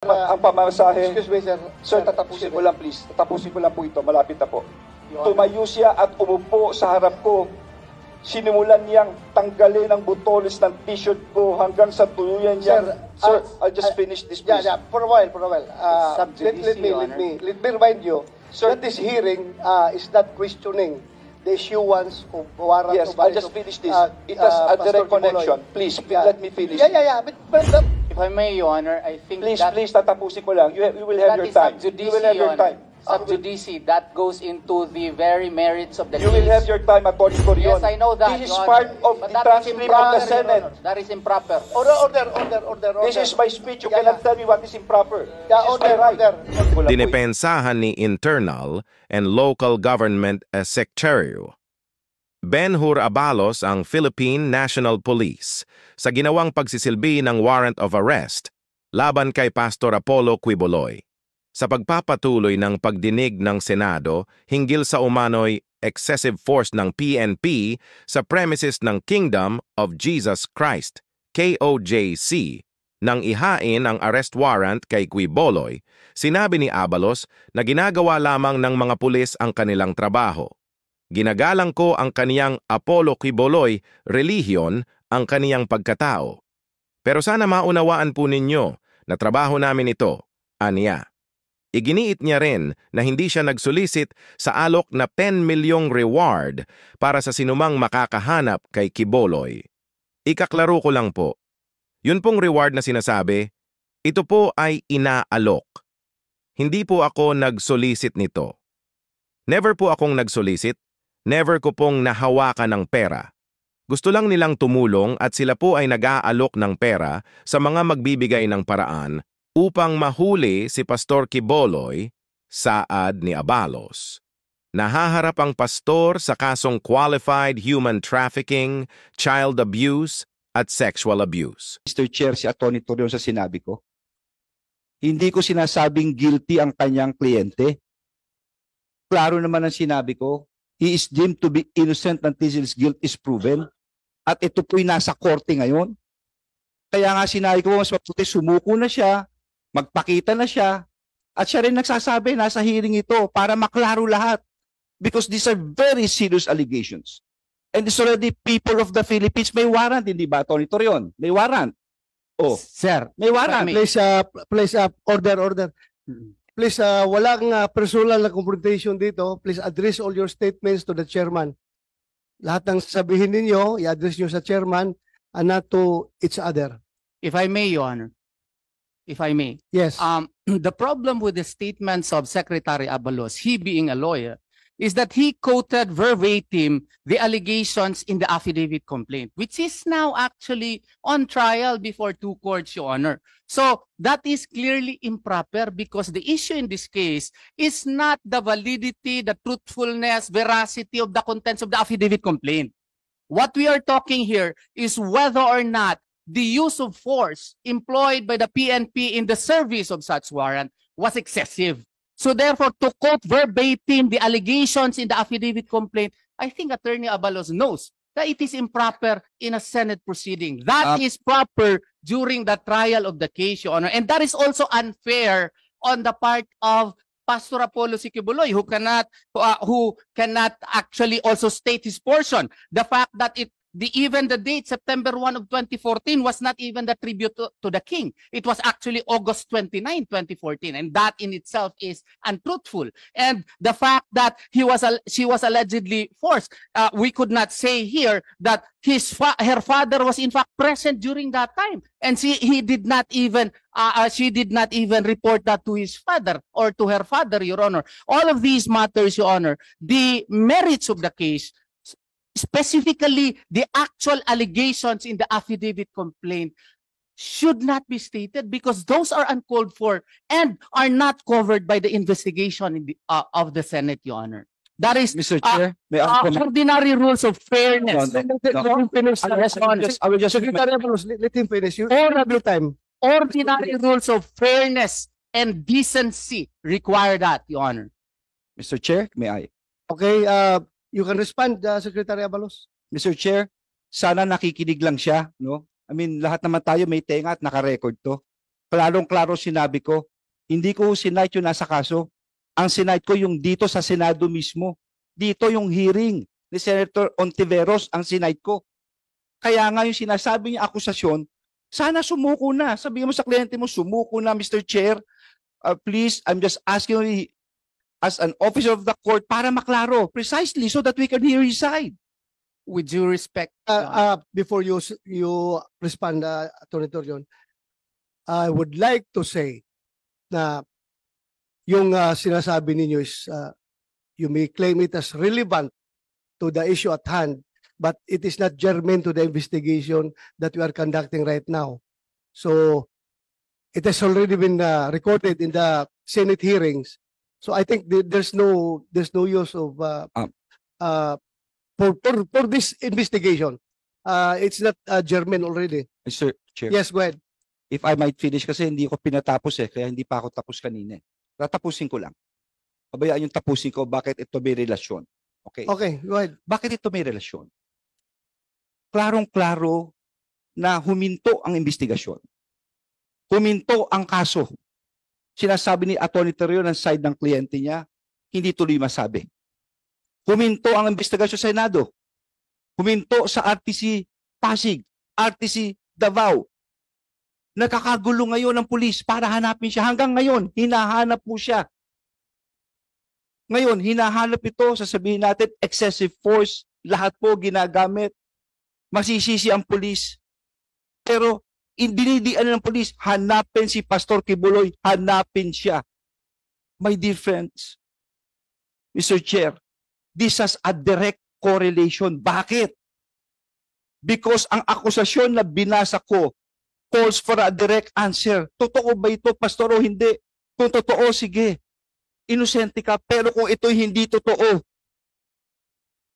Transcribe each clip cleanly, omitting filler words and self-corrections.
Ang pamasahe. Excuse me, sir. Sir, tatapusin ko lang please. Tatapusin ko lang po ito. Malapit na po. Tumayo siya at umupo sa harap ko. Sinimulan niyang tanggalin ang butones ng t-shirt ko hanggang sa tuluyan niya. Sir, I'll just finish this please. Yeah, for a while. Let me remind you, sir, that this hearing is not questioning the issuance of warrant. Yes, I'll just finish this. It has a direct connection. Please, let me finish. Yeah. But If I may, Your Honor, I think Please, that, please, tatapusin ko lang. You will have that your is time. sub judice, You will have your Your Honor. time. Sub judice, that goes into the very merits of the You case. will have your time, Atty. Corion. Yes, I know that, This is Your part Honor. of But the that is transcript of the improper, Your Senate. Honor. That is improper. order. This is my speech. You Yeah, cannot yeah. tell me what is improper. Yeah, This is my right. order. Dinepensahan ni Internal and Local Government Secretary Ben-Hur Abalos ang Philippine National Police sa ginawang pagsisilbi ng warrant of arrest laban kay Pastor Apollo Quiboloy sa pagpapatuloy ng pagdinig ng Senado hinggil sa umano'y excessive force ng PNP sa premises ng Kingdom of Jesus Christ, KOJC. Nang ihain ang arrest warrant kay Quiboloy, sinabi ni Abalos na ginagawa lamang ng mga pulis ang kanilang trabaho. Ginagalang ko ang kaniyang Apollo Quiboloy relihiyon, ang kaniyang pagkatao. Pero sana maunawaan po ninyo na trabaho namin ito, aniya. Iginiit niya rin na hindi siya nagsulisit sa alok na 10 milyong reward para sa sinumang makakahanap kay Quiboloy. Ikaklaro ko lang po, yun pong reward na sinasabi, ito po ay inaalok. Hindi po ako nagsulisit nito. Never po akong nagsulisit. Never ko pong nahawakan ng pera. Gusto lang nilang tumulong at sila po ay nag-aalok ng pera sa mga magbibigay ng paraan upang mahuli si Pastor Quiboloy, saad ni Abalos. Nahaharap ang pastor sa kasong qualified human trafficking, child abuse, at sexual abuse. Mr. Chair, si Atty. Torion sa sinabi ko. Hindi ko sinasabing guilty ang kanyang kliyente. Klaro naman ang sinabi ko. He is deemed to be innocent until his guilt is proven. At ito po'y nasa korte ngayon. Kaya nga sinabi ko, mas mabuti sumuko na siya, magpakita na siya, at siya rin nagsasabi, nasa hearing ito para maklaro lahat. Because these are very serious allegations. And it's already people of the Philippines may warrant, hindi ba, Atty. Torion? May warrant. Oh, Sir, may warrant. please, order. Please, walang personal na confrontation dito. Please address all your statements to the chairman. Lahat ng sabihin ninyo, i-address nyo sa chairman and not to each other. If I may, Your Honor. If I may. Yes. The problem with the statements of Secretary Abalos, he being a lawyer, is that he quoted verbatim the allegations in the affidavit complaint, which is now actually on trial before two courts, Your Honor. So that is clearly improper because the issue in this case is not the validity, the truthfulness, veracity of the contents of the affidavit complaint. What we are talking here is whether or not the use of force employed by the PNP in the service of such warrant was excessive. So therefore, to quote verbatim the allegations in the affidavit complaint, I think Attorney Abalos knows that it is improper in a Senate proceeding. That is proper during the trial of the case, Your Honor. And that is also unfair on the part of Pastor Apollo Quiboloy, who cannot actually also state his portion. The fact that even the date, September 1 of 2014, was not even the tribute to the king. It was actually August 29, 2014. And that in itself is untruthful. And the fact that she was allegedly forced, we could not say here that her father was in fact present during that time. And she did not even report that to his father or to her father, Your Honor. All of these matters, Your Honor, the merits of the case, specifically the actual allegations in the affidavit complaint, should not be stated because those are uncalled for and are not covered by the investigation in of the Senate, Your Honor. That is Mr. Chair, may I comment? ordinary rules of fairness. No. Let him finish. I will just Secretary Abalos, let him finish. You have your time. Ordinary rules of fairness and decency require that, Your Honor. Mr. Chair, may I? Okay, you can respond, Secretary Abalos. Mr. Chair, sana nakikinig lang siya, no? I mean, lahat naman tayo may tenga at naka-record to. Klarong-klaro sinabi ko, hindi ko sinight yung nasa kaso. Ang sinight ko yung dito sa Senado mismo. Dito yung hearing ni Senator Ontiveros ang sinight ko. Kaya nga yung sinasabi niya akusasyon, sana sumuko na. Sabihin mo sa kliyente mo, sumuko na, Mr. Chair. Please, I'm just asking you as an officer of the court para maklaro, precisely so that we can hear his side. With due respect, Before you respond, Attorney Torion, I would like to say na yung sinasabi ninyo is you may claim it as relevant to the issue at hand, but it is not germane to the investigation that we are conducting right now. So it has already been recorded in the Senate hearings. So I think there's no use of for this investigation. It's not germane already. Mr. Chair, Yes, go ahead. if I might finish kasi hindi ko pinatapos kaya hindi pa ako tapos kanina. Tatapusin ko lang. Pabayaan yung tapusin ko bakit ito may relasyon. Okay? Okay, go ahead. Bakit ito may relasyon? Klarong-klaro na huminto ang investigasyon. Huminto ang kaso. Sinasabi ni Atty. Torion ng side ng kliyente niya, hindi tuloy masabi. Huminto ang investigasyon sa Senado. Huminto sa RTC Pasig, RTC Davao. Nakakagulo ngayon ng pulis para hanapin siya. Hanggang ngayon, hinahanap po siya. Ngayon, hinahanap ito, sasabihin natin, excessive force, lahat po ginagamit. Masisisi ang pulis. Pero, dinidian ng pulis, hanapin si Pastor Kibuloy, hanapin siya. My dear friends, Mr. Chair, this has a direct correlation. Bakit? Because ang akusasyon na binasa ko calls for a direct answer. Totoo ba ito, Pastor, o hindi? Kung totoo, sige. Inosente ka. Pero kung ito hindi totoo,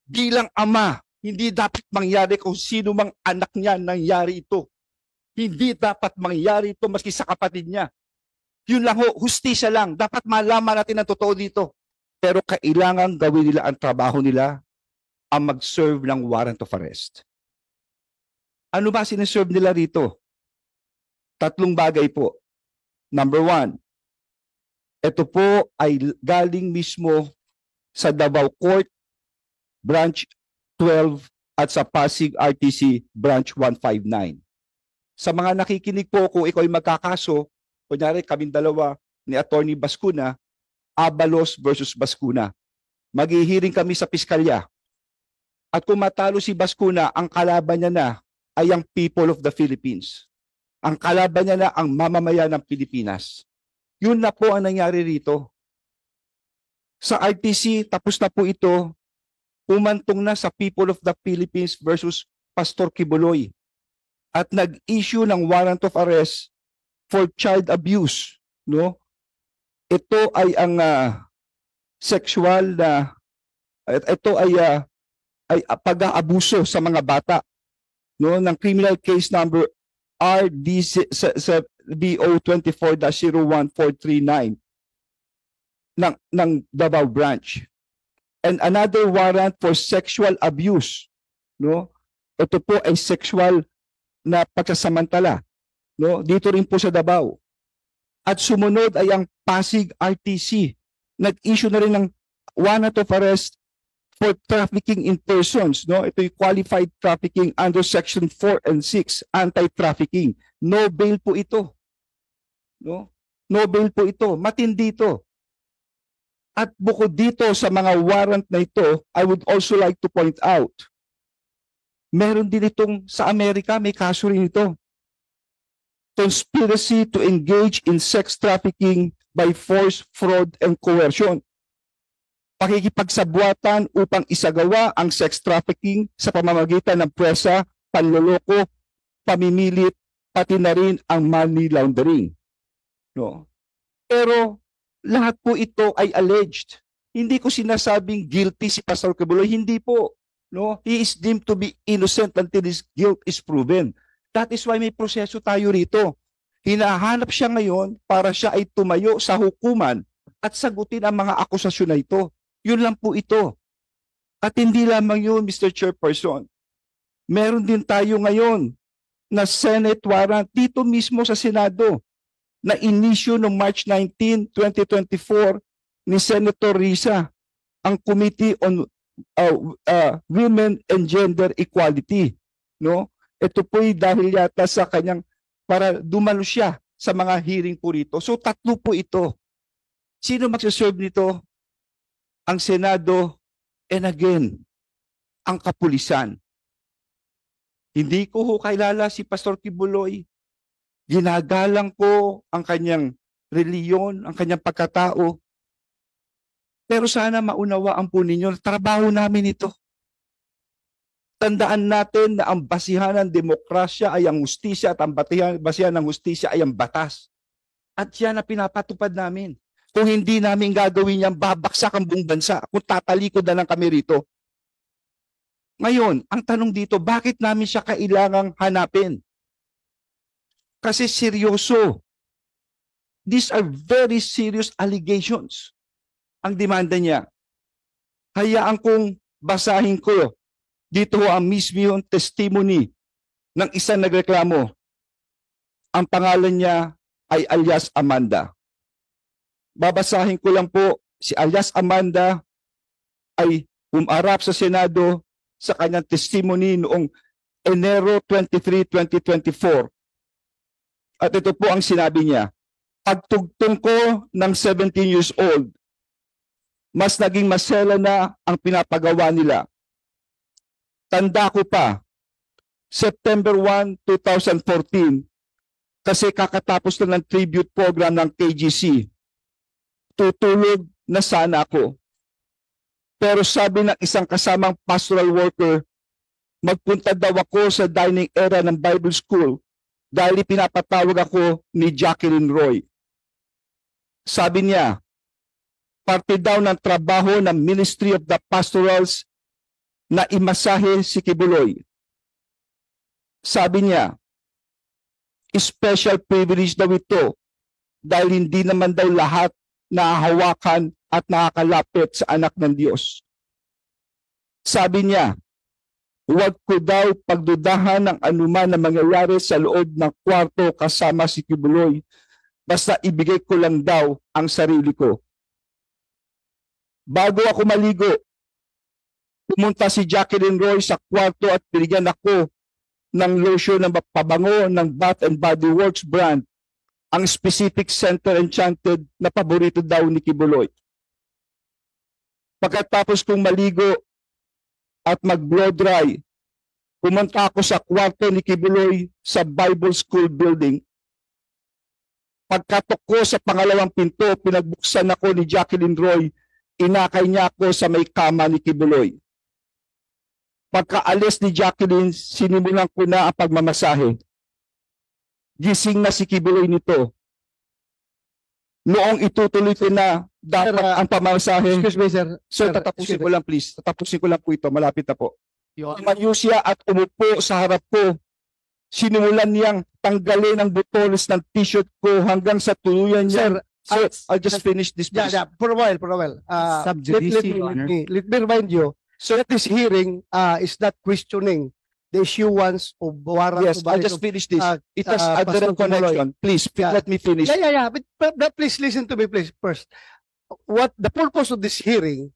bilang ama, hindi dapat mangyari kung sino mang anak niya nangyari ito. Hindi dapat mangyari ito maski sa kapatid niya. Yun lang ho, hustisya lang. Dapat malaman natin ang totoo dito. Pero kailangan gawin nila ang trabaho nila, ang mag-serve ng warrant of arrest. Ano ba sinaserve nila rito? 3 bagay po. Number 1, ito po ay galing mismo sa Davao Court, Branch 12 at sa Pasig RTC Branch 159. Sa mga nakikinig po, kung ikaw ay magkakaso, kunyari kaming dalawa ni Attorney Bascuna, Abalos versus Bascuna. Maghihiring kami sa piskalya. At kung matalo si Bascuna, ang kalaban niya na ay ang people of the Philippines. Ang kalaban niya na ang mamamayan ng Pilipinas. Yun na po ang nangyari rito. Sa RTC, tapos na po ito, umantong na sa people of the Philippines versus Pastor Kibuloy. At nag-issue ng warrant of arrest for child abuse. No? Ito ay ang sexual na, ito ay pag-aabuso sa mga bata. No? Ng criminal case number RDBO 24-01439 ng Davao Branch. And another warrant for sexual abuse. No? Ito po ay sexual na pagsasamantala. No? Dito rin po sa Davao. At sumunod ay ang Pasig RTC. Nag-issue na rin ng warrant of arrest for trafficking in persons. No? Ito yung qualified trafficking under Section 4 and 6, anti-trafficking. No bail po ito. No? No bail po ito. Matindi ito. At bukod dito sa mga warrant na ito, I would also like to point out, meron din itong sa Amerika, may kaso rin ito. Conspiracy to engage in sex trafficking by force, fraud, and coercion. Pakikipagsabuatan upang isagawa ang sex trafficking sa pamamagitan ng pwersa, panloloko, pamimilit, pati na rin ang money laundering. No? Pero lahat po ito ay alleged. Hindi ko sinasabing guilty si Pastor Kibuloy, hindi po. No? He is deemed to be innocent until his guilt is proven. That is why may proseso tayo rito. Hinahanap siya ngayon para siya ay tumayo sa hukuman at sagutin ang mga akusasyon na ito. Yun lang po ito. At hindi lamang yun, Mr. Chairperson. Meron din tayo ngayon na Senate warrant dito mismo sa Senado na inisyu noong March 19, 2024 ni Senator Risa, ang Committee on Women and Gender Equality. No? Ito po'y dahil yata sa kanyang, para dumalo siya sa mga hearing po rito. So 3 po ito. Sino magsaserve nito? Ang Senado and again, ang kapulisan. Hindi ko ho kilala si Pastor Kibuloy. Ginagalang ko ang kanyang reliyon, ang kanyang pagkatao. Pero sana maunawaan po ninyo, trabaho namin ito. Tandaan natin na ang basihan ng demokrasya ay ang hustisya at ang basihan ng hustisya ay ang batas. At yan ang pinapatupad namin. Kung hindi namin gagawin yan, babaksak ang buong bansa. Kung tatalikod na lang kami rito. Ngayon, ang tanong dito, bakit namin siya kailangang hanapin? Kasi seryoso. These are very serious allegations. Ang demanda niya. Hayaan kong basahin ko. Dito ang mismo yung testimony ng isang nagreklamo. Ang pangalan niya ay alias Amanda. Babasahin ko lang po, si alias Amanda ay umarap sa Senado sa kanyang testimony noong Enero 23, 2024. At ito po ang sinabi niya. Pagtugtong ko ng 17 years old, mas naging masela na ang pinapagawa nila. Tanda ko pa, September 1, 2014, kasi kakatapos na ng tribute program ng KGC. Tutulog na sana ako. Pero sabi ng isang kasamang pastoral worker, magpunta daw ako sa dining area ng Bible School dahil pinapatawag ako ni Jacqueline Roy. Sabi niya, parte daw ng trabaho ng Ministry of the Pastorals na imasahe si Kibuloy. Sabi niya, special privilege daw ito dahil hindi naman daw lahat nahahawakan at nakakalapit sa anak ng Diyos. Sabi niya, huwag ko daw pagdudahan ng anuman na mangyayari sa loob ng kwarto kasama si Kibuloy, basta ibigay ko lang daw ang sarili ko. Bago ako maligo, pumunta si Jacqueline Roy sa kwarto at binigyan ako ng lotion ng pabango ng Bath and Body Works brand, ang specific Center Enchanted na paborito daw ni Kibuloy. Pagkatapos kong maligo at mag-blow dry, pumunta ako sa kwarto ni Kibuloy sa Bible School building. Pagkatok ko sa pangalawang pinto, pinagbuksan ako ni Jacqueline Roy, inakay niya ako sa may kama ni Kibuloy. Pagkaalis ni Jacqueline, sinimulan ko na ang pagmamasahe. Gising na si Kibuloy nito. Noong itutuloy ko na dapat ang pamamasahe. Excuse me, sir. Sir, Sir, tatapusin excuse ko lang please. Tatapusin ko lang po ito. Malapit na po. Your Tumayo siya at umupo sa harap ko. Sinimulan niyang tanggalin ang butones ng t-shirt ko hanggang sa tuluyan niya. Sir, Sir, I'll just finish this yeah, please. yeah, for a while. Sub judice, Your Honor. Let me remind you, so that this hearing is not questioning the issuance of warrant. Yes, of I'll arrest just of- finish this. It has Pastor a direct Kibuloy. connection. Please, Yeah. let me finish. Yeah. But please listen to me, please, first. What the purpose of this hearing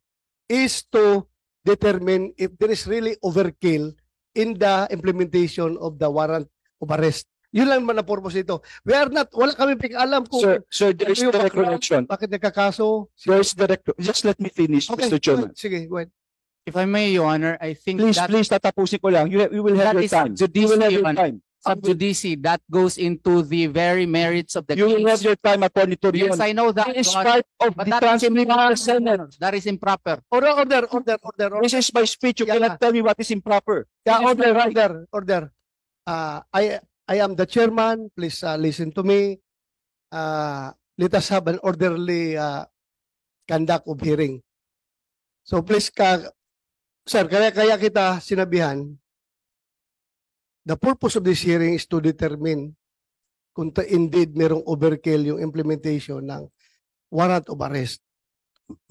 is to determine if there is really overkill in the implementation of the warrant of arrest. Yun lang man ang purpose ito. Wala kami alam kung Sir, there is ano yung direct background, connection. bakit nagkakaso. There is direct. Just let me finish, Okay, Mr. Chairman. sige, go ahead. If I may, Your Honor, I think Please, that please, tatapusin ko lang. You will have That your is time. sub You will have judice, your Your time. sub judice, that goes into the very merits of the You will have case. your time, Attorney Torion. Yes, I know that, It is Your Honor, part of but the that is transcript of the Senate. improper. That is improper. Order. This is my speech. You Yeah. cannot tell me what is improper. Yeah, This is my right. order. I am the chairman. Please listen to me. Let us have an orderly conduct of hearing. So please, sir, kaya kita sinabihan, the purpose of this hearing is to determine kung indeed merong overkill yung implementation ng warrant of arrest.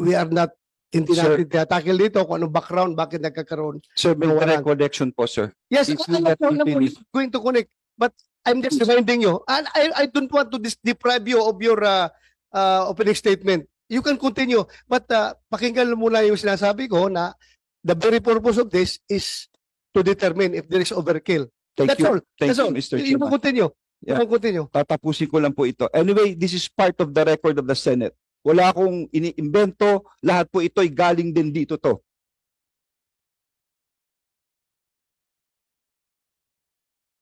We are not, hindi Sir. natin tinatakil dito kung anong background, bakit nagkakaroon. Sir, may No, direct wala. connection po, sir. Yes, Please alam let ko, me finish. going to connect. But I'm just reminding you, and I don't want to deprive you of your opening statement. You can continue, but pakinggan muna yung sinasabi ko na the very purpose of this is to determine if there is overkill. Thank That's you. all. Thank That's you, all. Mr. You can Chairman. continue. You Yeah. can continue. Tatapusin ko lang po ito. Anyway, this is part of the record of the Senate. Wala akong iniimbento. Lahat po ito'y galing din dito to.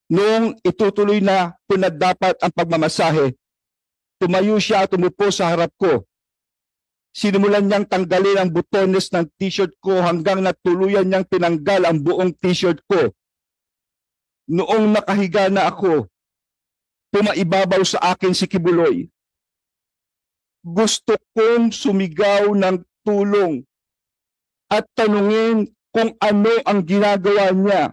Noong itutuloy na dapat ang pagmamasahe, tumayo siya at umupo sa harap ko. Sinimulan niyang tanggalin ang butones ng t-shirt ko hanggang natuluyan niyang tinanggal ang buong t-shirt ko. Noong nakahiga na ako, pumaibabaw sa akin si Kibuloy. Gusto kong sumigaw ng tulong at tanungin kung ano ang ginagawa niya.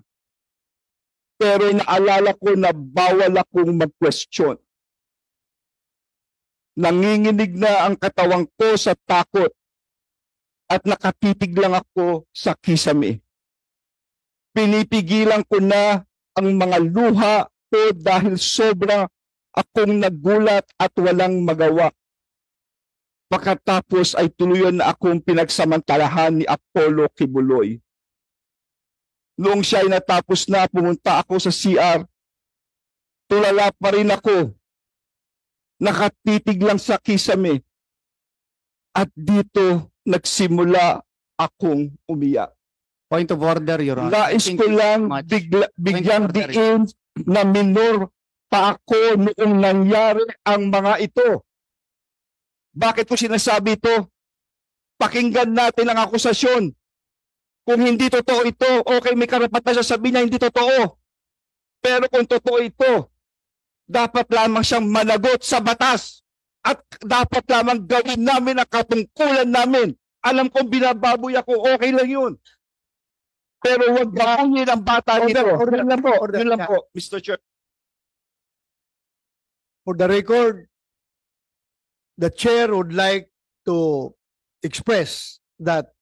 Pero naalala ko na bawal akong mag-question. Nanginginig na ang katawang ko sa takot at nakatitig lang ako sa kisame. Pinipigilan ko na ang mga luha ko dahil sobra akong nagulat at walang magawa. Pagkatapos ay tuluyan na akong pinagsamantalahan ni Apollo Kibuloy. Noong siya ay natapos na, pumunta ako sa CR. Tulala pa rin ako. Nakatitig lang sa kisame. At dito nagsimula akong umiyak. Point of order, Your Honor. Nais Thank ko you lang so much. bigyang Point of order. diin na minor pa ako noong nangyari ang mga ito. Bakit ko sinasabi ito? Pakinggan natin ang akusasyon. Kung hindi totoo ito, okay, may karapatan siya sabihin niya hindi totoo. Pero kung totoo ito, dapat lamang siyang managot sa batas. At dapat lamang gawin namin ang katungkulan namin. Alam kong binababoy ako, okay lang yun. Pero huwag bakunin ang bata nito. Order, Yun lang po, order. yun lang po, Mr. Chair. For the record, the chair would like to express that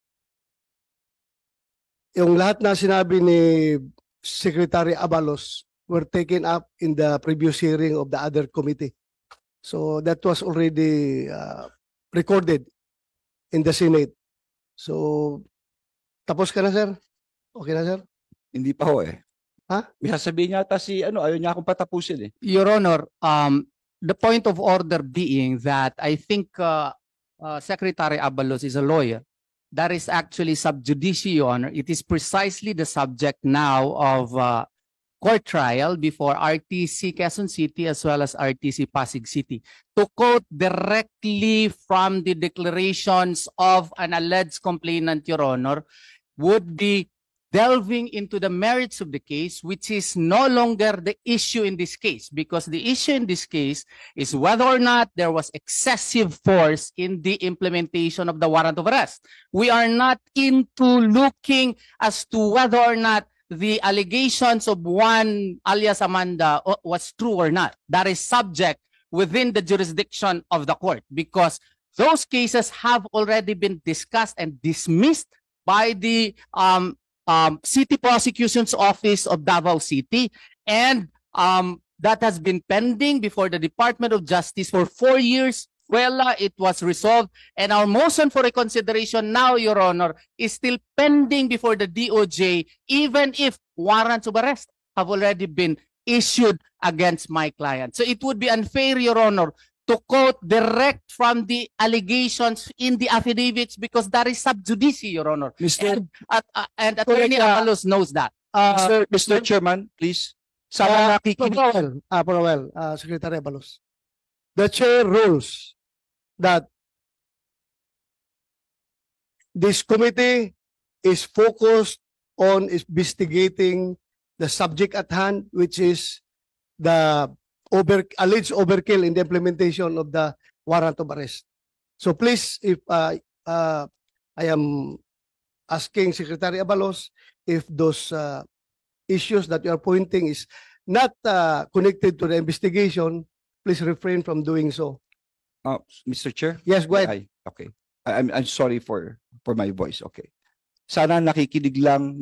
yung lahat na sinabi ni Secretary Abalos were taken up in the previous hearing of the other committee. So that was already recorded in the Senate. So tapos ka na, sir? Okay na, sir? Hindi pa ho eh. Ha? May sasabihin yata si ayaw niya akong patapusin eh. Your Honor, the point of order being that I think Secretary Abalos is a lawyer. That is actually sub judice, Your Honor. It is precisely the subject now of court trial before RTC Quezon City as well as RTC Pasig City. To quote directly from the declarations of an alleged complainant, Your Honor, would be delving into the merits of the case, which is no longer the issue in this case, because the issue in this case is whether or not there was excessive force in the implementation of the warrant of arrest. We are not into looking as to whether or not the allegations of one alias Amanda was true or not. That is subject within the jurisdiction of the court, because those cases have already been discussed and dismissed by the City Prosecution's Office of Davao City, and that has been pending before the Department of Justice for 4 years. Well, it was resolved, and our motion for reconsideration now, Your Honor, is still pending before the DOJ, even if warrants of arrest have already been issued against my client. So it would be unfair, Your Honor, to quote direct from the allegations in the affidavits, because that is sub judice, Your Honor. Mr. And Attorney Abalos knows that. Mr. Chairman, please. Sana nakikinig. Secretary Abalos. The chair rules that this committee is focused on investigating the subject at hand, which is the alleged overkill in the implementation of the warrant of arrest. So please, if I am asking Secretary Abalos if those issues that you are pointing is not connected to the investigation, please refrain from doing so. Mr. Chair? Yes, go ahead. Okay. I'm sorry for my voice. Okay. Sana nakikinig lang